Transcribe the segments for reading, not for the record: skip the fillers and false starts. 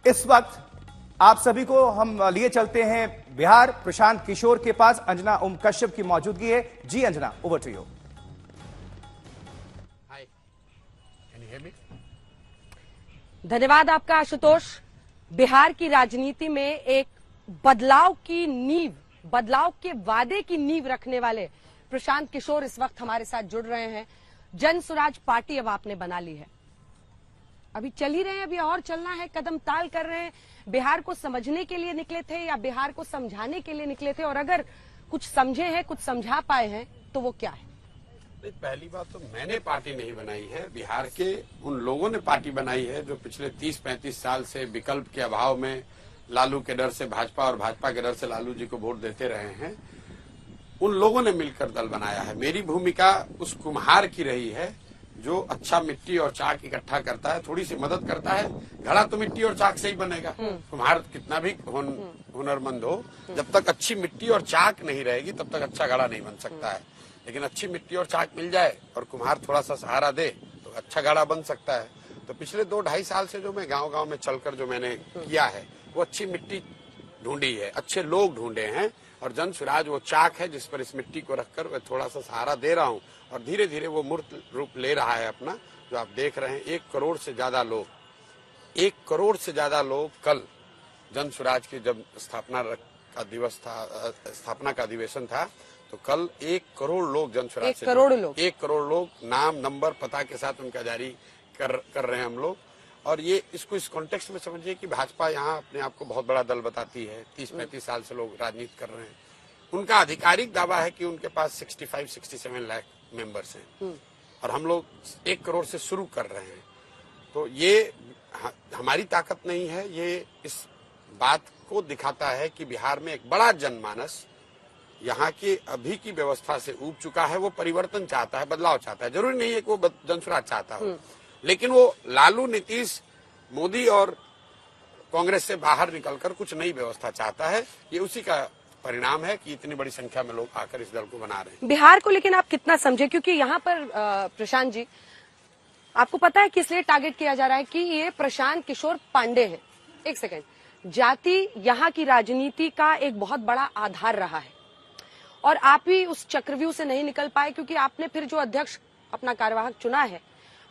इस वक्त आप सभी को हम लिए चलते हैं बिहार, प्रशांत किशोर के पास। अंजना ओम कश्यप की मौजूदगी है। जी अंजना, ओवर टू यू। धन्यवाद आपका आशुतोष। बिहार की राजनीति में एक बदलाव की नींव, बदलाव के वादे की नींव रखने वाले प्रशांत किशोर इस वक्त हमारे साथ जुड़ रहे हैं। जन स्वराज पार्टी अब आपने बना ली है, अभी चल ही रहे हैं, अभी और चलना है, कदम ताल कर रहे हैं। बिहार को समझने के लिए निकले थे या बिहार को समझाने के लिए निकले थे? और अगर कुछ समझे हैं, कुछ समझा पाए हैं तो वो क्या है? पहली बात तो मैंने पार्टी नहीं बनाई है, बिहार के उन लोगों ने पार्टी बनाई है जो पिछले 30-35 साल से विकल्प के अभाव में लालू के डर से भाजपा और भाजपा के डर से लालू जी को वोट देते रहे हैं। उन लोगों ने मिलकर दल बनाया है। मेरी भूमिका उस कुम्हार की रही है जो अच्छा मिट्टी और चाक इकट्ठा करता है, थोड़ी सी मदद करता है। घड़ा तो मिट्टी और चाक से ही बनेगा, कुम्हार कितना भी हुनरमंद हो, जब तक अच्छी मिट्टी और चाक नहीं रहेगी तब तक अच्छा घड़ा नहीं बन सकता है। लेकिन अच्छी मिट्टी और चाक मिल जाए और कुम्हार थोड़ा सा सहारा दे तो अच्छा घड़ा बन सकता है। तो पिछले 2-2.5 साल से जो मैं गांव-गांव में चलकर जो मैंने किया है, वो अच्छी मिट्टी ढूंढी है, अच्छे लोग ढूंढे हैं, और जन स्वराज वो चाक है जिस पर इस मिट्टी को रखकर मैं थोड़ा सा सहारा दे रहा हूँ। और धीरे धीरे वो मूर्त रूप ले रहा है अपना, जो आप देख रहे हैं। 1 करोड़ से ज्यादा लोग कल जन स्वराज की जब स्थापना का अधिवेशन था, तो कल 1 करोड़ लोग जन स्वराज से 1 करोड़ लोग नाम, नंबर, पता के साथ उनका जारी कर रहे हैं हम लोग। और ये इसको इस कॉन्टेक्स्ट में समझिए कि भाजपा यहाँ अपने आप को बहुत बड़ा दल बताती है। 30-35 साल से लोग राजनीति कर रहे हैं। उनका आधिकारिक दावा है कि उनके पास 65-67 लाख मेंबर्स हैं, और हम लोग 1 करोड़ से शुरू कर रहे हैं। तो ये हमारी ताकत नहीं है, ये इस बात को दिखाता है कि बिहार में एक बड़ा जनमानस यहाँ की अभी की व्यवस्था से ऊब चुका है। वो परिवर्तन चाहता है, बदलाव चाहता है। जरूरी नहीं है कि वो जन स्वराज चाहता हो, लेकिन वो लालू, नीतीश, मोदी और कांग्रेस से बाहर निकलकर कुछ नई व्यवस्था चाहता है। ये उसी का परिणाम है कि इतनी बड़ी संख्या में लोग आकर इस दल को बना रहे हैं। बिहार को लेकिन आप कितना समझे? क्योंकि यहाँ पर प्रशांत जी, आपको पता है किस लिए टारगेट किया जा रहा है कि ये प्रशांत किशोर पांडे हैं। एक सेकेंड, जाति यहाँ की राजनीति का एक बहुत बड़ा आधार रहा है, और आप ही उस चक्रव्यूह से नहीं निकल पाए क्योंकि आपने फिर जो अध्यक्ष अपना कार्यवाहक चुना है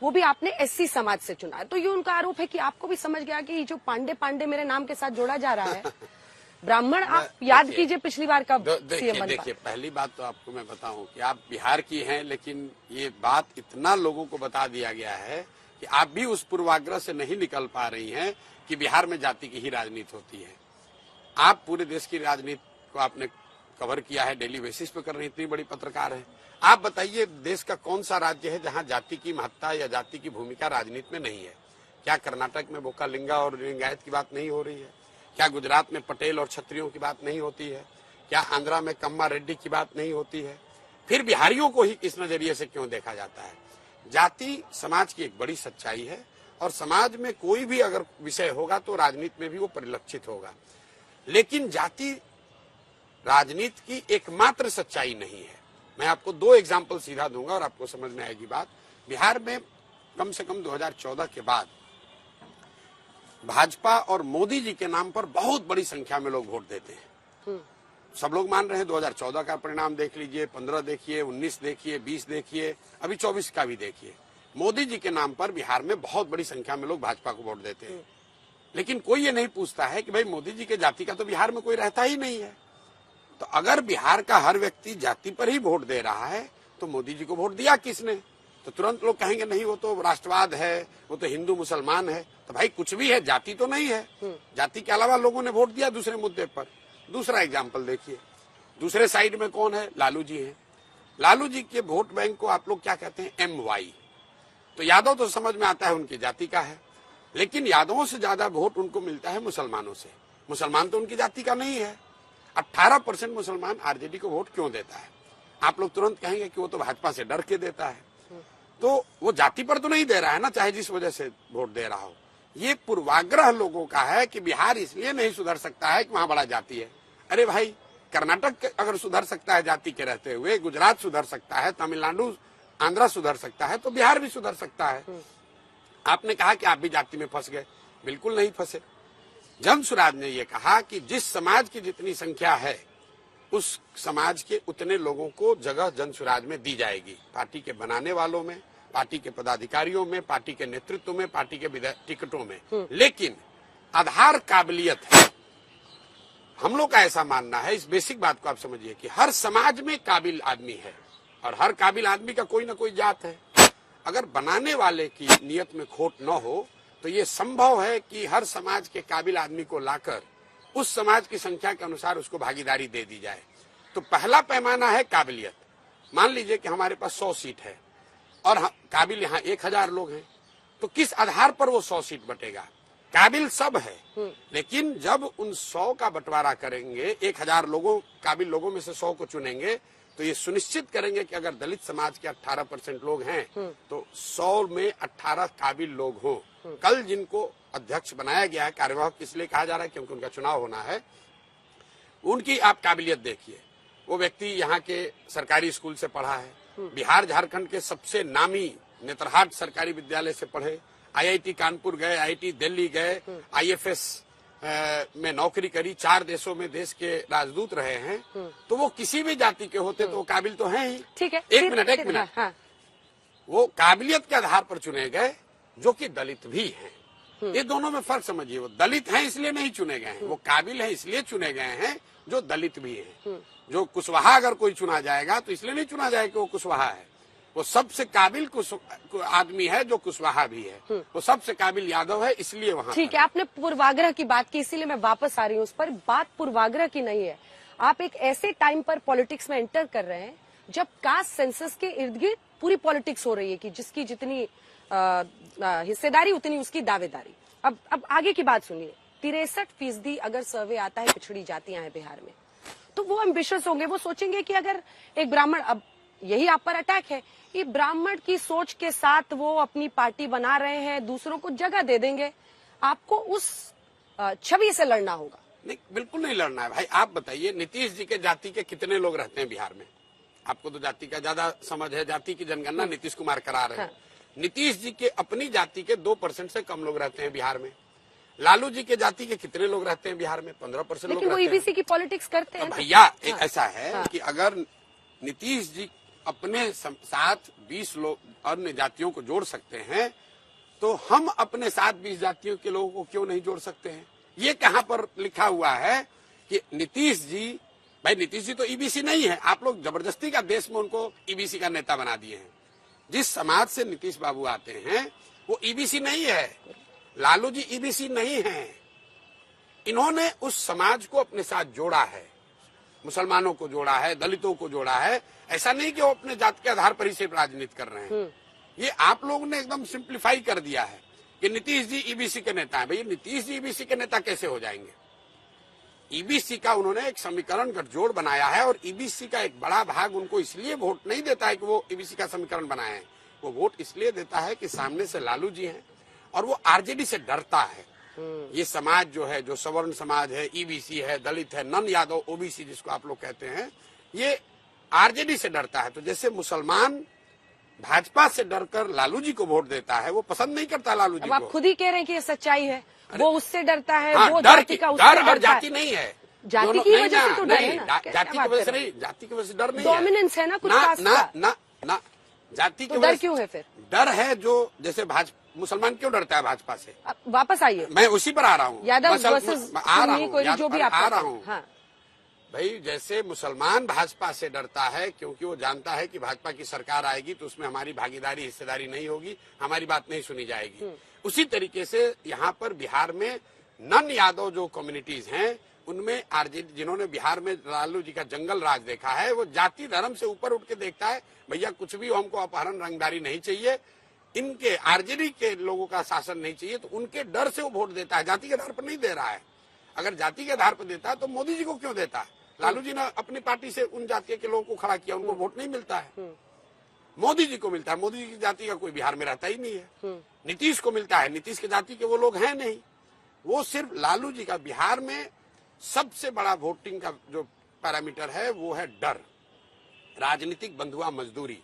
वो भी आपने एससी समाज से चुना है। तो ये उनका आरोप है कि आपको भी समझ गया कि ये जो पांडे मेरे नाम के साथ जोड़ा जा रहा है, ब्राह्मण, आप याद कीजिए पिछली बार कब सीएम बन पाए। देखिए, पहली बात तो आपको मैं बताऊं कि आप बिहार की हैं, लेकिन ये बात इतना लोगों को बता दिया गया है कि आप भी उस पूर्वाग्रह से नहीं निकल पा रही हैं कि बिहार में जाति की ही राजनीति होती है। आप पूरे देश की राजनीति को आपने कवर किया है, डेली बेसिस पे कर रही, इतनी बड़ी पत्रकार है। आप बताइए, देश का कौन सा राज्य है जहां जाति की महत्ता या जाति की भूमिका राजनीति में नहीं है? क्या कर्नाटक में बोकालिंगा और लिंगायत की बात नहीं हो रही है? क्या गुजरात में पटेल और क्षत्रियों की बात नहीं होती है? क्या आंध्रा में कम्मा रेड्डी की बात नहीं होती है? फिर बिहारियों को ही इस नजरिए से क्यों देखा जाता है? जाति समाज की एक बड़ी सच्चाई है, और समाज में कोई भी अगर विषय होगा तो राजनीति में भी वो परिलक्षित होगा। लेकिन जाति राजनीति की एकमात्र सच्चाई नहीं है। मैं आपको 2 एग्जाम्पल सीधा दूंगा और आपको समझ में आएगी बात। बिहार में कम से कम 2014 के बाद भाजपा और मोदी जी के नाम पर बहुत बड़ी संख्या में लोग वोट देते हैं। सब लोग मान रहे हैं। 2014 का परिणाम देख लीजिए, 15 देखिए, 19 देखिए, 20 देखिए, अभी 24 का भी देखिए। मोदी जी के नाम पर बिहार में बहुत बड़ी संख्या में लोग भाजपा को वोट देते हैं। लेकिन कोई ये नहीं पूछता है कि भाई मोदी जी के जाति का तो बिहार में कोई रहता ही नहीं है। तो अगर बिहार का हर व्यक्ति जाति पर ही वोट दे रहा है तो मोदी जी को वोट दिया किसने? तो तुरंत लोग कहेंगे नहीं, वो तो राष्ट्रवाद है, वो तो हिंदू मुसलमान है। तो भाई कुछ भी है, जाति तो नहीं है। जाति के अलावा लोगों ने वोट दिया दूसरे मुद्दे पर। दूसरा एग्जाम्पल देखिए, दूसरे साइड में कौन है? लालू जी हैं। लालू जी के वोट बैंक को आप लोग क्या कहते हैं? MY। तो यादव तो समझ में आता है उनकी जाति का है, लेकिन यादवों से ज्यादा वोट उनको मिलता है मुसलमानों से। मुसलमान तो उनकी जाति का नहीं है। 18% मुसलमान आरजेडी को वोट क्यों देता है? आप लोग तुरंत कहेंगे कि वो तो भाजपा से डर के देता है। तो वो जाति पर तो नहीं दे रहा है ना, चाहे जिस वजह से वोट दे रहा हो। ये पूर्वाग्रह लोगों का है कि बिहार इसलिए नहीं सुधर सकता है कि वहां बड़ा जाति है। अरे भाई, कर्नाटक अगर सुधर सकता है जाति के रहते हुए, गुजरात सुधर सकता है, तमिलनाडु, आंध्रा सुधर सकता है, तो बिहार भी सुधर सकता है। आपने कहा कि आप भी जाति में फंस गए। बिल्कुल नहीं फंसे। जन सुराज ने ये कहा कि जिस समाज की जितनी संख्या है उस समाज के उतने लोगों को जगह जन सुराज में दी जाएगी, पार्टी के बनाने वालों में, पार्टी के पदाधिकारियों में, पार्टी के नेतृत्व में, पार्टी के टिकटों में। लेकिन आधार काबिलियत है। हम लोग का ऐसा मानना है, इस बेसिक बात को आप समझिए कि हर समाज में काबिल आदमी है और हर काबिल आदमी का कोई ना कोई जात है। अगर बनाने वाले की नियत में खोट न हो तो ये संभव है कि हर समाज के काबिल आदमी को लाकर उस समाज की संख्या के अनुसार उसको भागीदारी दे दी जाए। तो पहला पैमाना है काबिलियत। मान लीजिए कि हमारे पास 100 सीट है और काबिल यहाँ 1000 लोग हैं, तो किस आधार पर वो 100 सीट बटेगा? काबिल सब है, लेकिन जब उन 100 का बंटवारा करेंगे, 1000 लोगों काबिल लोगों में से 100 को चुनेंगे, तो ये सुनिश्चित करेंगे कि अगर दलित समाज के 18% लोग हैं तो 100 में 18 काबिल लोग हों। कल जिनको अध्यक्ष बनाया गया है, कार्यवाहक इसलिए कहा जा रहा है क्योंकि उनका चुनाव होना है, उनकी आप काबिलियत देखिए। वो व्यक्ति यहाँ के सरकारी स्कूल से पढ़ा है, बिहार झारखंड के सबसे नामी नेतरहाट सरकारी विद्यालय से पढ़े, IIT कानपुर गए, IIT दिल्ली गए, IFS में नौकरी करी, 4 देशों में देश के राजदूत रहे हैं। तो वो किसी भी जाति के होते तो वो काबिल तो हैं ही। ठीक है, एक मिनट हाँ। वो काबिलियत के आधार पर चुने गए जो कि दलित भी हैं। ये दोनों में फर्क समझिए। वो दलित हैं इसलिए नहीं चुने गए हैं, वो काबिल हैं इसलिए चुने गए हैं जो दलित भी हैं। जो कुशवाहा अगर कोई चुना जाएगा तो इसलिए नहीं चुना जाएगा कि वो कुशवाहा है। वो सबसे काबिल आदमी है जो कुशवाहा भी है। वो सबसे काबिल यादव है, इसलिए वहाँ। ठीक है, आपने पूर्वाग्रह की बात की, इसीलिए मैं वापस आ रही हूँ उस पर। बात पूर्वाग्रह की नहीं है। आप एक ऐसे टाइम पर पॉलिटिक्स में एंटर कर रहे हैं जब कास्ट सेंसस के इर्द गिर्द पूरी पॉलिटिक्स हो रही है कि जिसकी जितनी हिस्सेदारी उतनी उसकी दावेदारी। अब आगे की बात सुनिए। 63% अगर सर्वे आता है पिछड़ी जातियां हैं बिहार में, तो वो एम्बिशियस होंगे। वो सोचेंगे कि अगर एक ब्राह्मण, अब यही आप पर अटैक है, ये ब्राह्मण की सोच के साथ वो अपनी पार्टी बना रहे हैं, दूसरों को जगह दे देंगे। आपको उस छवि से लड़ना होगा। नहीं, बिल्कुल नहीं लड़ना है भाई। आप बताइए, नीतीश जी के जाति के कितने लोग रहते हैं बिहार में? आपको तो जाति का ज्यादा समझ है। जाति की जनगणना नीतीश कुमार करा रहे हैं। नीतीश जी के अपनी जाति के 2% से कम लोग रहते हैं बिहार में। लालू जी के जाति के कितने लोग रहते हैं बिहार में? 15% लोग रहते हैं। लेकिन वो EBC की पॉलिटिक्स करते हैं। भैया एक ऐसा है कि अगर नीतीश जी अपने साथ 20 लोग अन्य जातियों को जोड़ सकते हैं तो हम अपने साथ 20 जातियों के लोगों को क्यों नहीं जोड़ सकते हैं? ये कहाँ पर लिखा हुआ है कि नीतीश जी, भाई नीतीश जी तो EBC नहीं है। आप लोग जबरदस्ती का देश में उनको EBC का नेता बना दिए हैं। जिस समाज से नीतीश बाबू आते हैं वो EBC नहीं है। लालू जी EBC नहीं है। इन्होंने उस समाज को अपने साथ जोड़ा है, मुसलमानों को जोड़ा है, दलितों को जोड़ा है। ऐसा नहीं कि वो अपने जात के आधार पर ही सिर्फ राजनीति कर रहे हैं। ये आप लोगों ने एकदम सिंप्लीफाई कर दिया है कि नीतीश जी EBC के नेता हैं। भैया नीतीश जी EBC के नेता कैसे हो जाएंगे? EBC का उन्होंने एक समीकरण गठजोड़ बनाया है और EBC का एक बड़ा भाग उनको इसलिए वोट नहीं देता है कि वो EBC का समीकरण बनाए हैं। वो वोट इसलिए देता है कि सामने से लालू जी हैं और वो RJD से डरता है। ये समाज जो है, जो सवर्ण समाज है, EBC है, दलित है, नन यादव OBC जिसको आप लोग कहते हैं, ये RJD से डरता है। तो जैसे मुसलमान भाजपा से डरकर लालू जी को वोट देता है, वो पसंद नहीं करता लालू जी को। आप खुद ही कह रहे हैं कि ये सच्चाई है। वो उससे डरता है, हाँ, वो जाति का उससे डर डरता और जाति नहीं है। जाति की वजह से तो डर है ना। जाति की वजह से नहीं, जाति की वजह से डर नहीं है। डोमिनेंस है ना कुछ कास्ट का। ना जाति की डर क्यों है फिर? डर है जो, जैसे मुसलमान क्यों डरता है भाजपा से? वापस आइए, मैं उसी पर आ रहा हूँ। यादव वर्सेस जो भी आप आ रहा हूँ। हाँ। भाई जैसे मुसलमान भाजपा से डरता है क्योंकि वो जानता है कि भाजपा की सरकार आएगी तो उसमें हमारी भागीदारी, हिस्सेदारी नहीं होगी, हमारी बात नहीं सुनी जाएगी। उसी तरीके से यहाँ पर बिहार में नन यादव जो कम्युनिटीज हैं उनमें RJD, जिन्होंने बिहार में लालू जी का जंगल राज देखा है, वो जाति धर्म से ऊपर उठ के देखता है। भैया कुछ भी हमको अपहरण रंगदारी नहीं चाहिए, इनके RJD के लोगों का शासन नहीं चाहिए, तो उनके डर से वो वोट देता है। जाति के आधार पर नहीं दे रहा है। अगर जाति के आधार पर देता है तो मोदी जी को क्यों देता है? लालू जी ने अपनी पार्टी से उन जाति के लोगों को खड़ा किया, उनको वोट नहीं मिलता है। मोदी जी को मिलता है। मोदी जी की जाति का कोई बिहार में रहता ही नहीं है। नीतीश को मिलता है, नीतीश की जाति के वो लोग हैं नहीं। वो सिर्फ लालू जी का बिहार में सबसे बड़ा वोटिंग का जो पैरामीटर है वो है डर, राजनीतिक बंधुआ मजदूरी।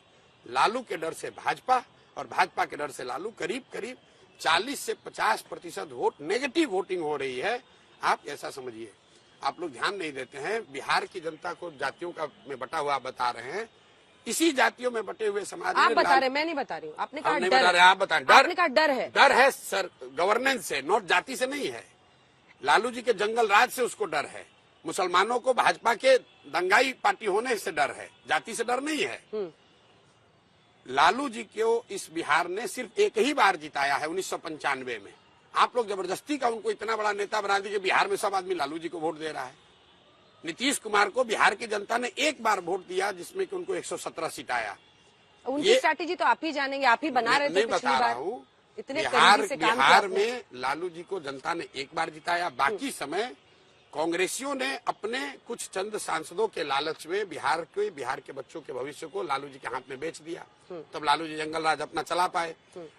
लालू के डर से भाजपा और भाजपा के डर से लालू, करीब करीब 40 से 50% वोट नेगेटिव वोटिंग हो रही है। आप ऐसा समझिए, आप लोग ध्यान नहीं देते हैं। बिहार की जनता को जातियों का में बटा हुआ बता रहे हैं, इसी जातियों में बटे हुए समाज आप में बता रहे, मैं नहीं बता रही हूँ। आपने कहा नहीं डर बता है। रहे, आप बताएं। आपने कहा डर है। डर है सर, गवर्नेंस से, नॉट जाति से नहीं है। लालू जी के जंगल राज से उसको डर है। मुसलमानों को भाजपा के दंगाई पार्टी होने से डर है, जाति से डर नहीं है। लालू जी को इस बिहार ने सिर्फ एक ही बार जिताया है 1995 में। आप लोग जबरदस्ती का उनको इतना बड़ा नेता बना दिए कि बिहार में सब आदमी लालू जी को वोट दे रहा है। नीतीश कुमार को बिहार की जनता ने एक बार वोट दिया जिसमें कि उनको 117 सीट आया। उनकी स्ट्रैटेजी तो आप ही जानेंगे, आप ही बना रहे थे नहीं पिछली बता रहा बार। हूँ। इतने करीबी से काम किया बिहार में लालू जी को जनता ने एक बार जिताया। बाकी समय कांग्रेसियों ने अपने कुछ चंद सांसदों के लालच में बिहार के बच्चों के भविष्य को लालू जी के हाथ में बेच दिया। तब लालू जी जंगल राज अपना चला पाए।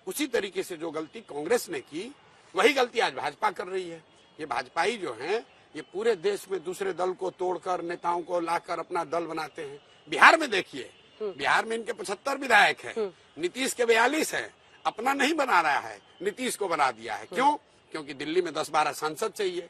उसी तरीके से जो गलती कांग्रेस ने की, वही गलती आज भाजपा कर रही है। ये भाजपाई जो हैं, ये पूरे देश में दूसरे दल को तोड़कर नेताओं को लाकर अपना दल बनाते हैं। बिहार में देखिए, बिहार में इनके 75 विधायक हैं, नीतीश के 42 हैं। अपना नहीं बना रहा है, नीतीश को बना दिया है। क्यों? क्योंकि दिल्ली में 10-12 सांसद चाहिए।